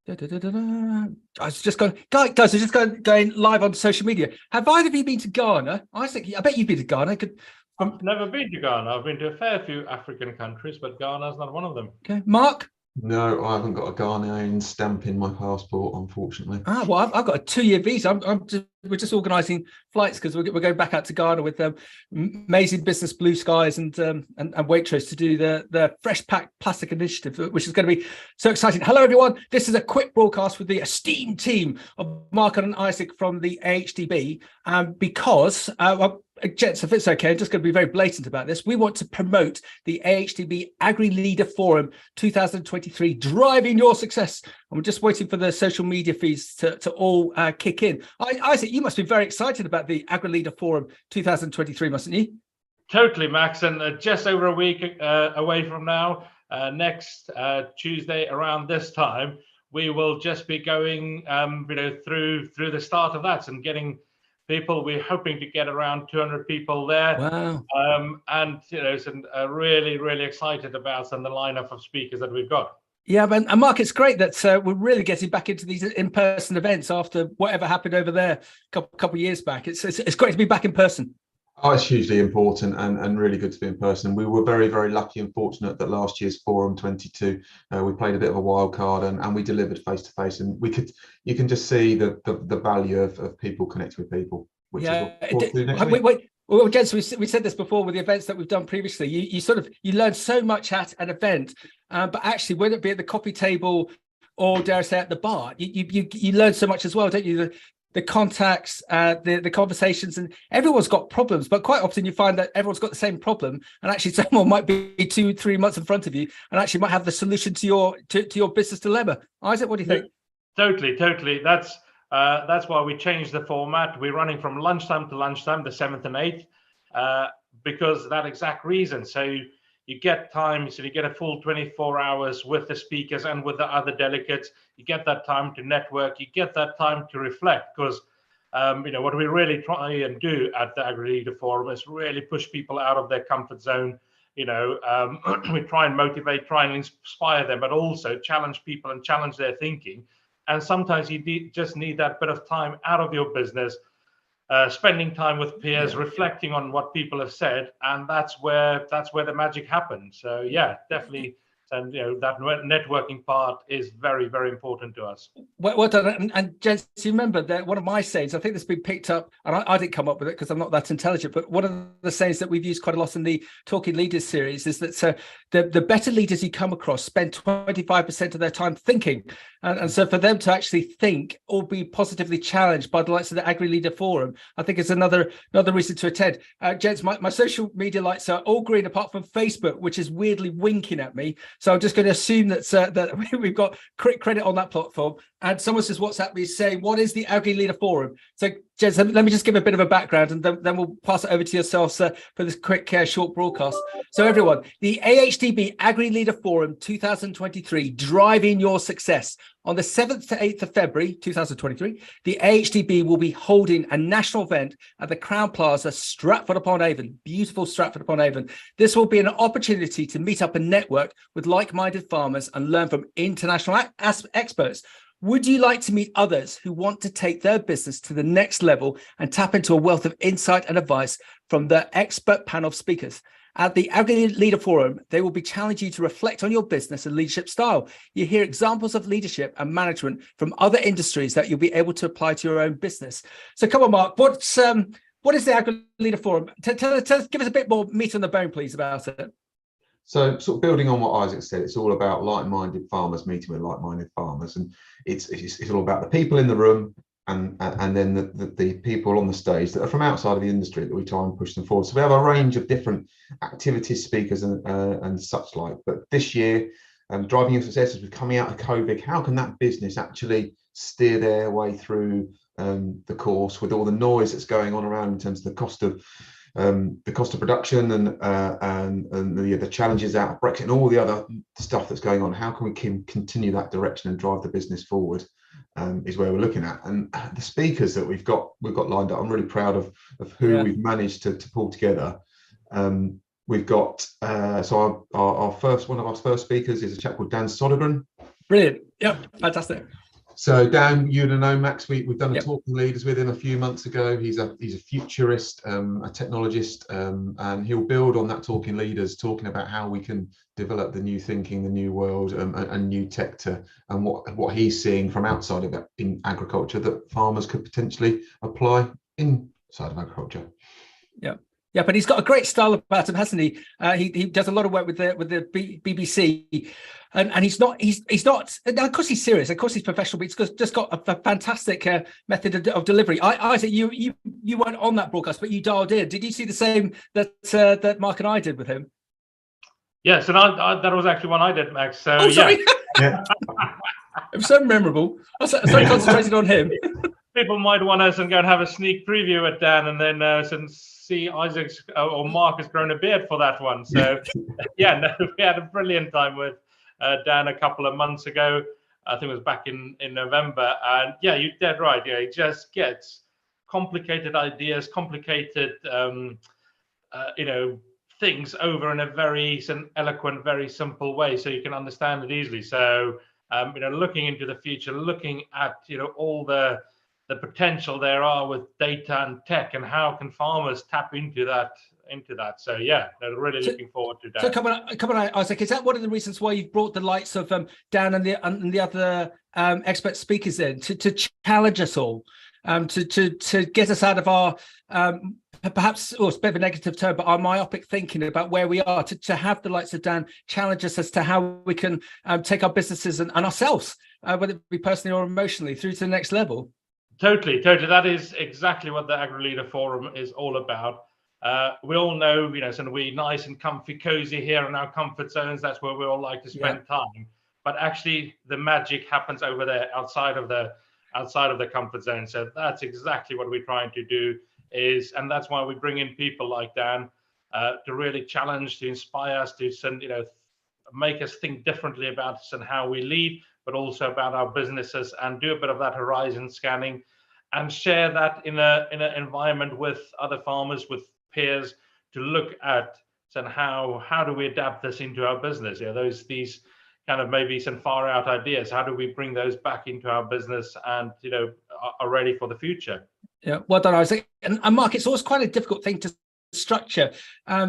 Da, da, da, da, da. I was just going, guys. I was just going live on social media. Have either of you been to Ghana? I bet you've been to Ghana. I've never been to Ghana. I've been to a fair few African countries, but Ghana is not one of them. Okay, Mark. No, I haven't got a Ghanaian stamp in my passport, unfortunately. Well, I've got a 2-year visa. We're just organising flights because we're going back out to Ghana with amazing business Blue Skies and Waitrose to do the Fresh Pack Plastic Initiative, which is going to be so exciting. Hello, everyone. This is a quick broadcast with the esteemed team of Mark and Izak from the AHDB, because gents, if it's okay, I'm just going to be very blatant about this. We want to promote the AHDB AgriLeader Forum 2023, driving your success. And we're just waiting for the social media feeds to all kick in. Izak, you must be very excited about the AgriLeader Forum 2023, mustn't you? Totally, Max. And just over a week away from now, next Tuesday around this time, we will just be going, through the start of that and getting people. We're hoping to get around 200 people there. Wow. And really, really excited about the lineup of speakers that we've got. Yeah, and Mark, it's great that we're really getting back into these in-person events after whatever happened over there a couple of years back. It's great to be back in person. Oh, it's hugely important and really good to be in person. We were very, very lucky and fortunate that last year's Forum 22, we played a bit of a wild card and we delivered face to face. And you can just see the value of people connecting with people. Which is what we'll do next week. Well, gents, we said this before with the events that we've done previously. You learn so much at an event, but actually, whether it be at the coffee table or dare I say at the bar, you learn so much as well, don't you? The contacts, the conversations, and everyone's got problems, but quite often you find that everyone's got the same problem, and actually someone might be 2-3 months in front of you, and actually might have the solution to your business dilemma. Izak, what do you think? Totally. That's why we changed the format. We're running from lunchtime to lunchtime, the 7th and 8th, because of that exact reason. So you get time, so you get a full 24 hours with the speakers and with the other delegates. You get that time to network. You get that time to reflect, because what we really try and do at the AgriLeader Forum is really push people out of their comfort zone. We try and motivate, try and inspire them, but also challenge people and challenge their thinking. And sometimes you just need that bit of time out of your business, spending time with peers, reflecting on what people have said, and that's where the magic happens. So yeah, definitely. And that networking part is very, very important to us. Well done. And gents, you remember that one of my sayings, I think that's been picked up, and I didn't come up with it because I'm not that intelligent, but one of the sayings that we've used quite a lot in the Talking Leaders series is that the better leaders you come across spend 25% of their time thinking. And so for them to actually think or be positively challenged by the likes of the AgriLeader Forum, I think it's another reason to attend. Gents, my social media lights are all green apart from Facebook, which is weirdly winking at me. So I'm just going to assume that we've got credit on that platform. And someone says, WhatsApp me saying, what is the AgriLeader Forum? So, gents, let me just give a bit of a background, and then we'll pass it over to yourselves for this quick, short broadcast. So, everyone, the AHDB AgriLeader Forum 2023, driving your success. On the 7th to 8th of February 2023, the AHDB will be holding a national event at the Crown Plaza, Stratford-upon-Avon, beautiful Stratford-upon-Avon. This will be an opportunity to meet up and network with like-minded farmers and learn from international experts. Would you like to meet others who want to take their business to the next level and tap into a wealth of insight and advice from the expert panel of speakers? At the AgriLeader Forum, they will be challenging you to reflect on your business and leadership style. You hear examples of leadership and management from other industries that you'll be able to apply to your own business. So come on, Mark, what is the AgriLeader Forum? Tell us, give us a bit more meat on the bone, please, about it. So sort of building on what Izak said, it's all about like-minded farmers meeting with like-minded farmers, and it's all about the people in the room and then the people on the stage that are from outside of the industry that we try and push them forward. So we have a range of different activities, speakers and such like. But this year, driving your success as we're coming out of COVID, how can that business actually steer their way through the course with all the noise that's going on around in terms of the cost of production and the challenges out of Brexit and all the other stuff that's going on? How can we continue that direction and drive the business forward? Is where we're looking at. And the speakers that we've got lined up, I'm really proud of who we've managed to pull together. We've got so our first speakers is a chap called Dan Sodergren. Brilliant. Yeah, fantastic. So Dan, you know Max, we've done a Yep. Talking Leaders with him a few months ago. He's a futurist, a technologist, and he'll build on that Talking Leaders, talking about how we can develop the new thinking, the new world, and new tech and what he's seeing from outside of that in agriculture that farmers could potentially apply inside of agriculture. Yeah. Yeah, but he's got a great style about him, hasn't he? He does a lot of work with the BBC, and he's not. Of course, he's serious. Of course, he's professional. But he's just got a fantastic method of delivery. Isaac, you weren't on that broadcast, but you dialed in. Did you see the same that Mark and I did with him? Yes, and I that was actually one I did, Max. So oh, sorry. Yeah. It was so memorable. I was so concentrated on him. People might want us and go and have a sneak preview at Dan, and then see Isaac's or Mark has grown a beard for that one. So yeah, no, we had a brilliant time with Dan a couple of months ago. I think it was back in November. And yeah, you're dead right. Yeah, he just gets complicated ideas, complicated things over in a very eloquent, very simple way, so you can understand it easily. So looking into the future, looking at all the potential there are with data and tech, and how can farmers tap into that. So yeah, they're really looking forward to that. So come on, Isaac. Is that one of the reasons why you've brought the likes of Dan and the other expert speakers in to challenge us all, to get us out of our perhaps, it's a bit of a negative term, but our myopic thinking about where we are, to have the likes of Dan challenge us as to how we can take our businesses and ourselves, whether it be personally or emotionally, through to the next level? Totally. That is exactly what the AgriLeader Forum is all about. We all know, so we're nice and comfy, cozy here in our comfort zones. That's where we all like to spend time. But actually, the magic happens over there, outside of the comfort zone. So that's exactly what we're trying to do. And that's why we bring in people like Dan to really challenge, to inspire us, to make us think differently about us and how we lead, but also about our businesses, and do a bit of that horizon scanning, and share that in an environment with other farmers, with peers, to look at how do we adapt this into our business? These kind of maybe some far out ideas. How do we bring those back into our business and are ready for the future? Yeah, well done, Isaac. And Mark, it's always quite a difficult thing to structure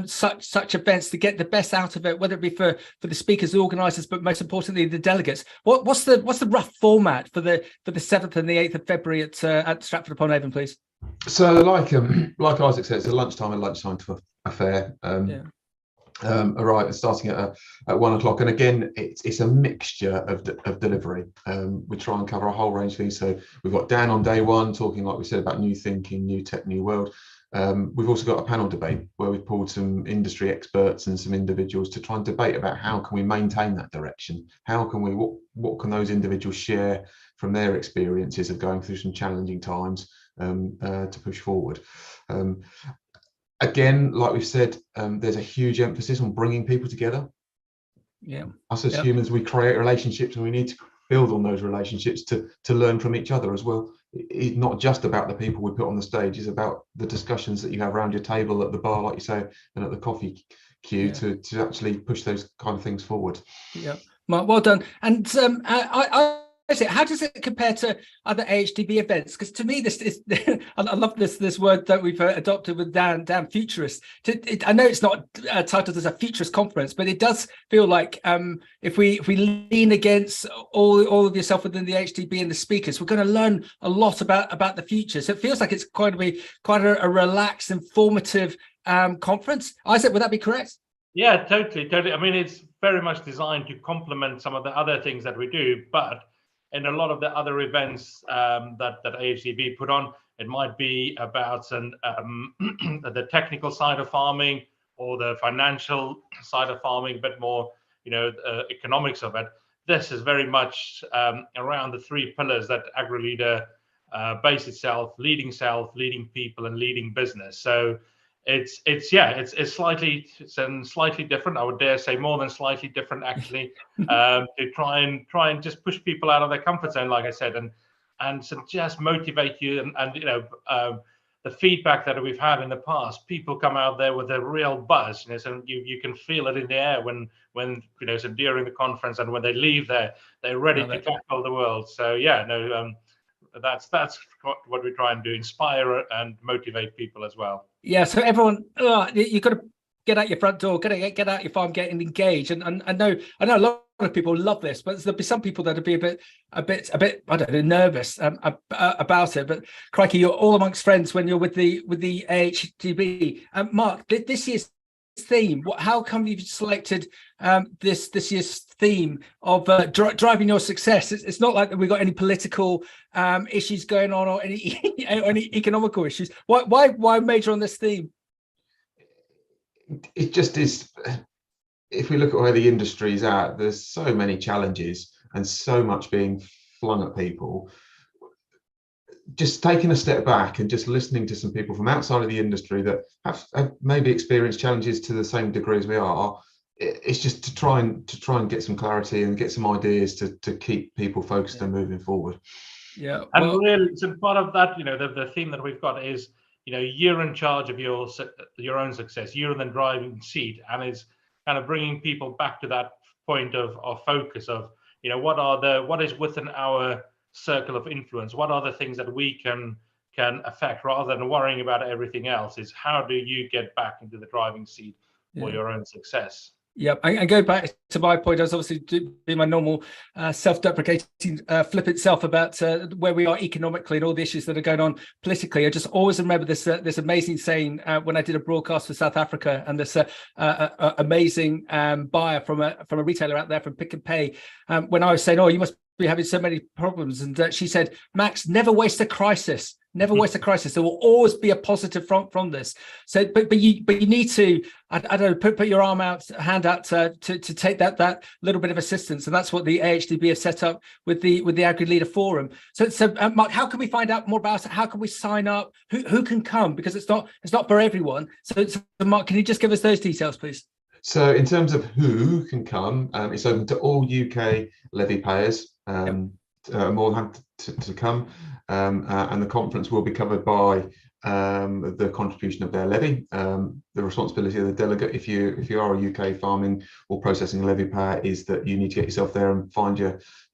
such events to get the best out of it, whether it be for the speakers, the organisers, but most importantly the delegates. What's the rough format for the 7th and the 8th of February at Stratford-upon-Avon, please? So like Isaac said, it's a lunchtime to affair. Starting at 1 o'clock, and again it's a mixture of delivery. We try and cover a whole range of things. So we've got Dan on day one talking, like we said, about new thinking, new tech, new world. We've also got a panel debate where we've pulled some industry experts and some individuals to try and debate about how can we maintain that direction. How can we what can those individuals share from their experiences of going through some challenging times to push forward. Again, like we've said, there's a huge emphasis on bringing people together. Yeah. Us as humans, we create relationships, and we need to build on those relationships to learn from each other as well. It's not just about the people we put on the stage, it's about the discussions that you have around your table, at the bar, like you say, and at the coffee queue, to actually push those kind of things forward. Yeah, Mark, well done. And how does it compare to other AHDB events? Because to me, this is I love this word that we've adopted with Dan, futurist. I know it's not titled as a futurist conference, but it does feel like if we lean against all of yourself within the AHDB and the speakers, we're going to learn a lot about the future. So it feels like it's going to be quite a relaxed, informative conference. Isaac, would that be correct? Yeah, totally. I mean, it's very much designed to complement some of the other things that we do, but in a lot of the other events that AHDB put on, it might be about the technical side of farming or the financial side of farming, a bit more, economics of it. This is very much around the three pillars that AgriLeader base itself: leading self, leading people, and leading business. So it's slightly different. I would dare say more than slightly different, actually, to try and just push people out of their comfort zone, like I said, and so just motivate you and the feedback that we've had in the past, people come out there with a real buzz, so you can feel it in the air when so during the conference, and when they leave there, they're ready to tackle the world. So yeah, that's what we try and do: inspire and motivate people as well. Yeah, so everyone, you've got to get out your front door, get out your farm, get engaged. And I know a lot of people love this, but there'll be some people that'll be a bit, I don't know, nervous about it. But crikey, you're all amongst friends when you're with the AHDB. Mark, this year's theme, how come you've selected this year's theme of driving your success? It's not like we've got any political issues going on, or any economical issues. Why major on this theme? It just is. If we look at where the industry's at, there's so many challenges and so much being flung at people. Just taking a step back and just listening to some people from outside of the industry that have maybe experienced challenges to the same degree as we are, it's just to try and get some clarity and get some ideas to keep people focused and moving forward. Yeah, and really, so part of that, the theme that we've got is, you're in charge of your own success. You're in the driving seat, and it's kind of bringing people back to that point of focus of, what is within our circle of influence? What are the things that we can affect, rather than worrying about everything else? Is how do you get back into the driving seat for your own success? Yeah, and go back to my point. I was obviously doing my normal self-deprecating flippant self about where we are economically and all the issues that are going on politically. I just always remember this amazing saying when I did a broadcast for South Africa, and this amazing buyer from a retailer out there from Pick and Pay, when I was saying, "Oh, you must be having so many problems," and she said, "Max, never waste a crisis. Never waste a crisis. There will always be a positive from this." So, but you need to, I don't know, put your hand out to take that little bit of assistance, and that's what the AHDB have set up with the AgriLeader Forum. So Mark, how can we find out more about it? How can we sign up? Who can come? Because it's not for everyone. So Mark, can you just give us those details, please? So in terms of who can come, it's open to all UK levy payers. More than happy to come, and the conference will be covered by the contribution of their levy. The responsibility of the delegate, if you are a UK farming or processing levy payer, is that you need to get yourself there and find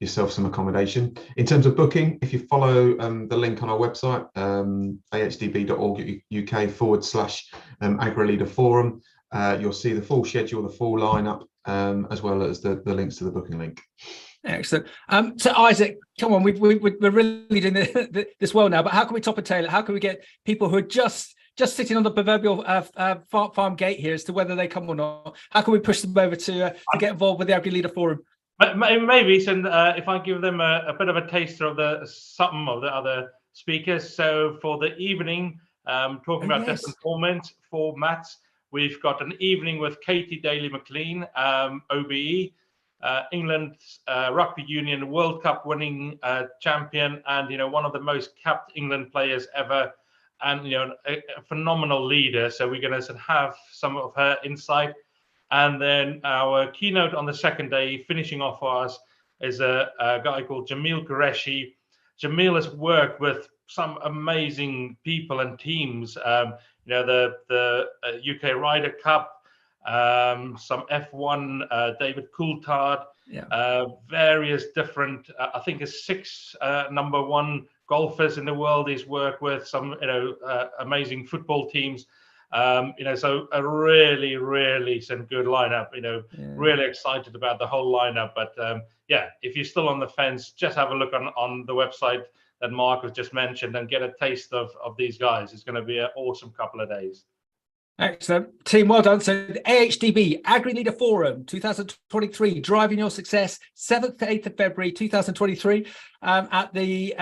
yourself some accommodation. In terms of booking, if you follow the link on our website, ahdb.org.uk/AgriLeader Forum, you'll see the full schedule, the full lineup, as well as the links to the booking link. Excellent. So Izak, come on, we're really doing this well now, but how can we top and tail it? How can we get people who are just sitting on the proverbial farm gate here as to whether they come or not? How can we push them over to get involved with the AgriLeader Forum? Maybe, and if I give them a bit of a taster of some of the other speakers. So for the evening, talking about different formats, we've got an evening with Katie Daly-McLean, OBE. England's rugby union World Cup winning champion, and one of the most capped England players ever, and a phenomenal leader. So we're going to have some of her insight, and then our keynote on the second day, finishing off for us, is a guy called Jamil Qureshi. Jamil has worked with some amazing people and teams. The UK Ryder Cup. Some F1, David Coulthard, various different, I think it's 6 number 1 golfers in the world he's worked with, some amazing football teams, so a really some good lineup, really excited about the whole lineup. But if you're still on the fence, just have a look on the website that Mark has just mentioned and get a taste of these guys. It's going to be an awesome couple of days. Excellent. Team, well done. So the AHDB AgriLeader Forum 2023, driving your success, 7th to 8th of February 2023 at the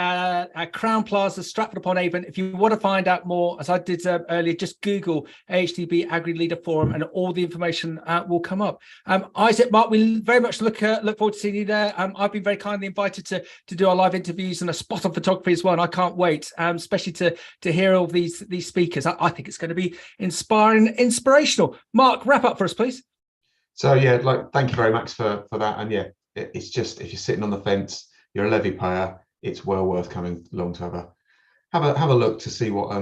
Crown Plaza, Stratford-upon-Avon. If you want to find out more, as I did earlier, just Google AHDB AgriLeader Forum and all the information will come up. Izak, Mark, we very much look forward to seeing you there. I've been very kindly invited to do our live interviews and a spot on photography as well, and I can't wait, especially to hear all these speakers. I think it's going to be inspiring, inspirational. Mark, wrap up for us, please. So thank you very much for that. And it's just, if you're sitting on the fence, you're a levy payer, it's well worth coming along to have a look to see what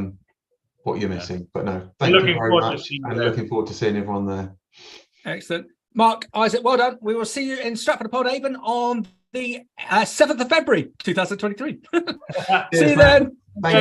what you're missing. But no, I'm thank you looking very forward to much, seeing you and there. looking forward to seeing everyone there. Excellent. Mark, Isaac, well done. We will see you in Stratford-upon-Avon on the 7th of February 2023. See you then. Thank you.